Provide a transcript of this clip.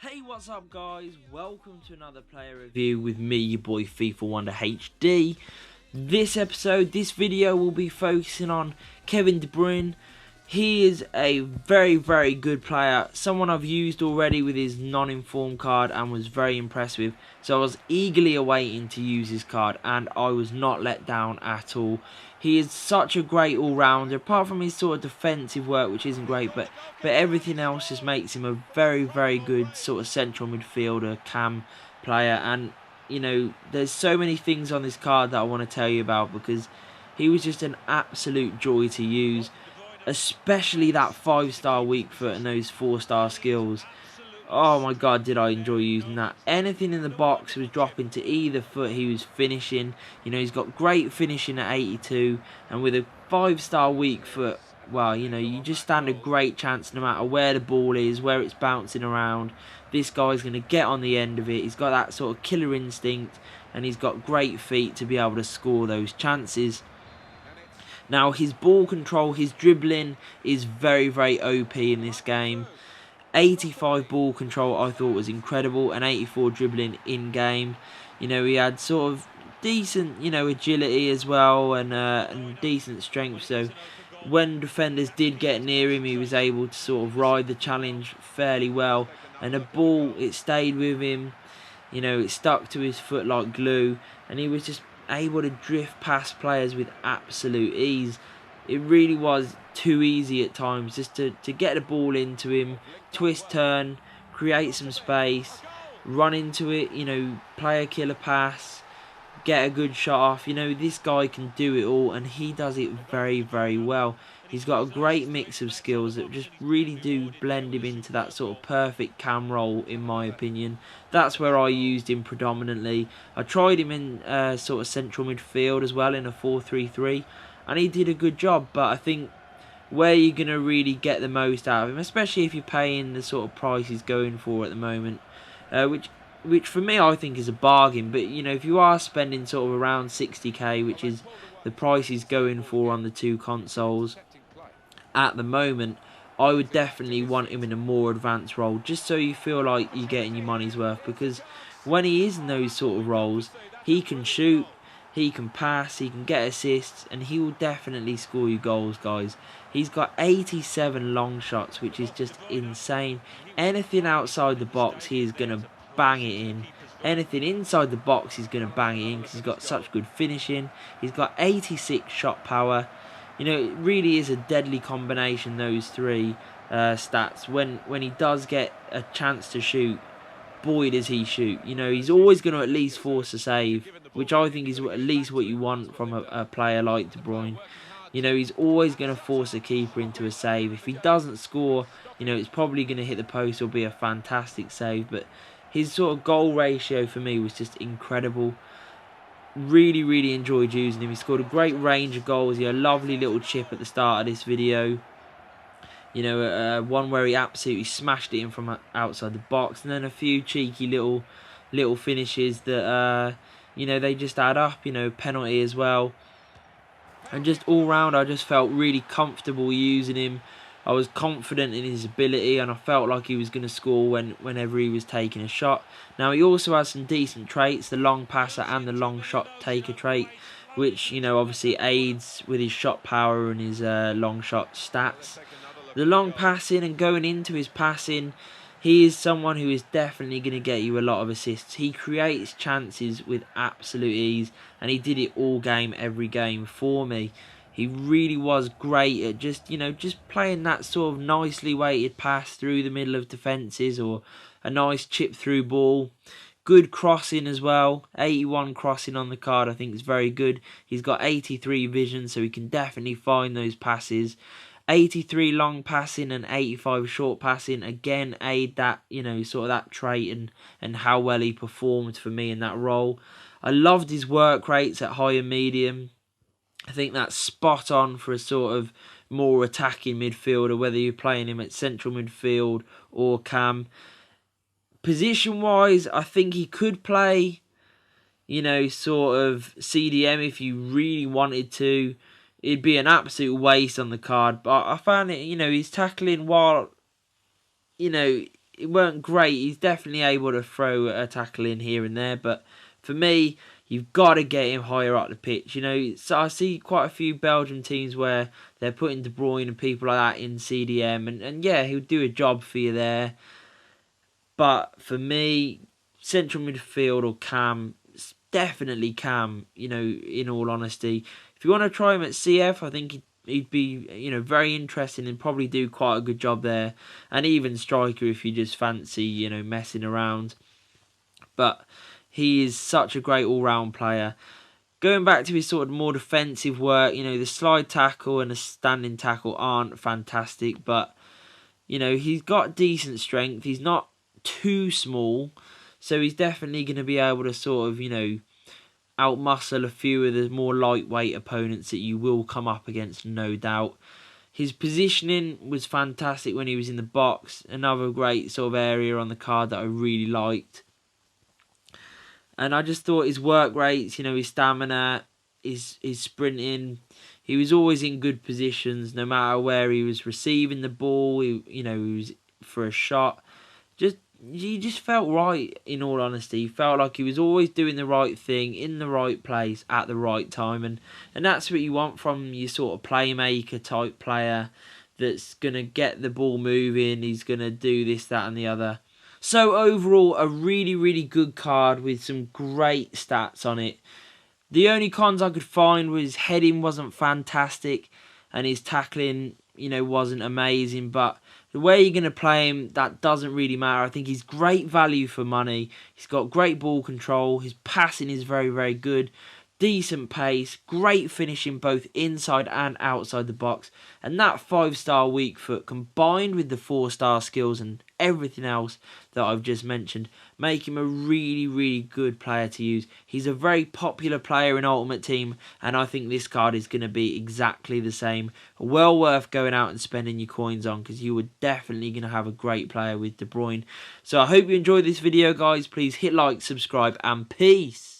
Hey, what's up guys? Welcome to another player review with me, your boy FIFA Wonder HD. This video will be focusing on Kevin De Bruyne. He is a very good player, someone I've used already with his non-informed card and was very impressed with. So I was eagerly awaiting to use his card and I was not let down at all. He is such a great all-rounder, apart from his sort of defensive work, which isn't great, but everything else just makes him a very good sort of central midfielder, cam player. And you know, there's so many things on this card that I want to tell you about because he was just an absolute joy to use, especially that 5-star weak foot and those 4-star skills. Oh my god, did I enjoy using that. Anything in the box was dropping to either foot, he was finishing. You know, he's got great finishing at 82, and with a 5-star weak foot, well, you know, you just stand a great chance no matter where the ball is, where it's bouncing around. This guy's going to get on the end of it. He's got that sort of killer instinct, and he's got great feet to be able to score those chances. Now, his ball control, his dribbling is very OP in this game. 85 ball control I thought was incredible, and 84 dribbling in game. You know, he had sort of decent, you know, agility as well, and decent strength. So when defenders did get near him, he was able to sort of ride the challenge fairly well. And the ball, it stayed with him. You know, it stuck to his foot like glue, and he was just able to drift past players with absolute ease. It really was too easy at times just to get the ball into him, twist, turn, create some space, run into it, you know, play a killer pass, get a good shot off. You know, this guy can do it all, and he does it very well. He's got a great mix of skills that just really do blend him into that sort of perfect cam role, in my opinion. That's where I used him predominantly. I tried him in sort of central midfield as well in a 4-3-3, and he did a good job. But I think where you're going to really get the most out of him, especially if you're paying the sort of price he's going for at the moment, which for me I think is a bargain. But you know, if you are spending sort of around 60k, which is the price he's going for on the two consoles at the moment, I would definitely want him in a more advanced role, just so you feel like you're getting your money's worth. Because when he is in those sort of roles, he can shoot, he can pass, he can get assists, and he will definitely score you goals, guys. He's got 87 long shots, which is just insane. Anything outside the box, he is going to bang it in. Anything inside the box, he's going to bang it in because he's got such good finishing. He's got 86 shot power. You know, it really is a deadly combination, those three stats. When he does get a chance to shoot, boy does he shoot. You know, he's always going to at least force a save, which I think is at least what you want from a player like De Bruyne. You know, he's always going to force a keeper into a save. If he doesn't score, you know, it's probably going to hit the post or be a fantastic save. But his sort of goal ratio for me was just incredible. Really enjoyed using him. He scored a great range of goals. He had a lovely little chip at the start of this video. You know, one where he absolutely smashed it in from outside the box, and then a few cheeky little finishes that you know, they just add up. You know, penalty as well, and just all round I just felt really comfortable using him. I was confident in his ability, and I felt like he was going to score whenever he was taking a shot. Now, he also has some decent traits, the long passer and the long shot taker trait, which, you know, obviously aids with his shot power and his long shot stats. The long passing and going into his passing, he is someone who is definitely going to get you a lot of assists. He creates chances with absolute ease, and he did it all game, every game for me. He really was great at just, you know, just playing that sort of nicely weighted pass through the middle of defences, or a nice chip through ball. Good crossing as well. 81 crossing on the card I think is very good. He's got 83 vision, so he can definitely find those passes. 83 long passing and 85 short passing again aid that, you know, sort of that trait and how well he performed for me in that role. I loved his work rates at high and medium. I think that's spot on for a sort of more attacking midfielder, whether you're playing him at central midfield or cam. Position wise, I think he could play, you know, sort of CDM if you really wanted to. It'd be an absolute waste on the card, but I found it, you know, he's tackling while, you know, it weren't great. He's definitely able to throw a tackle in here and there, but for me, you've got to get him higher up the pitch. You know, so I see quite a few Belgian teams where they're putting De Bruyne and people like that in CDM, and yeah, he'll do a job for you there. But for me, central midfield or Cam, definitely Cam, you know, in all honesty. If you want to try him at CF, I think he'd be, you know, very interesting and probably do quite a good job there. And even striker if you just fancy, you know, messing around. But he is such a great all-round player. Going back to his sort of more defensive work, you know, the slide tackle and the standing tackle aren't fantastic, but, you know, he's got decent strength. He's not too small, so he's definitely going to be able to sort of, you know, outmuscle a few of the more lightweight opponents that you will come up against, no doubt. His positioning was fantastic when he was in the box. Another great sort of area on the card that I really liked. And I just thought his work rates, you know, his stamina, his sprinting, he was always in good positions no matter where he was receiving the ball, you know, he was for a shot. He just felt right, in all honesty. He felt like he was always doing the right thing in the right place at the right time. And that's what you want from your sort of playmaker type player that's going to get the ball moving. He's going to do this, that and the other. So overall, a really, really good card with some great stats on it. The only cons I could find was heading wasn't fantastic and his tackling, you know, wasn't amazing. But the way you're going to play him, that doesn't really matter. I think he's great value for money. He's got great ball control. His passing is very, very good. Decent pace, great finishing both inside and outside the box. And that 5-star weak foot combined with the 4-star skills and everything else that I've just mentioned make him a really, really good player to use. He's a very popular player in Ultimate Team, and I think this card is going to be exactly the same. Well worth going out and spending your coins on, because you are definitely going to have a great player with De Bruyne. So I hope you enjoyed this video, guys. Please hit like, subscribe, and peace.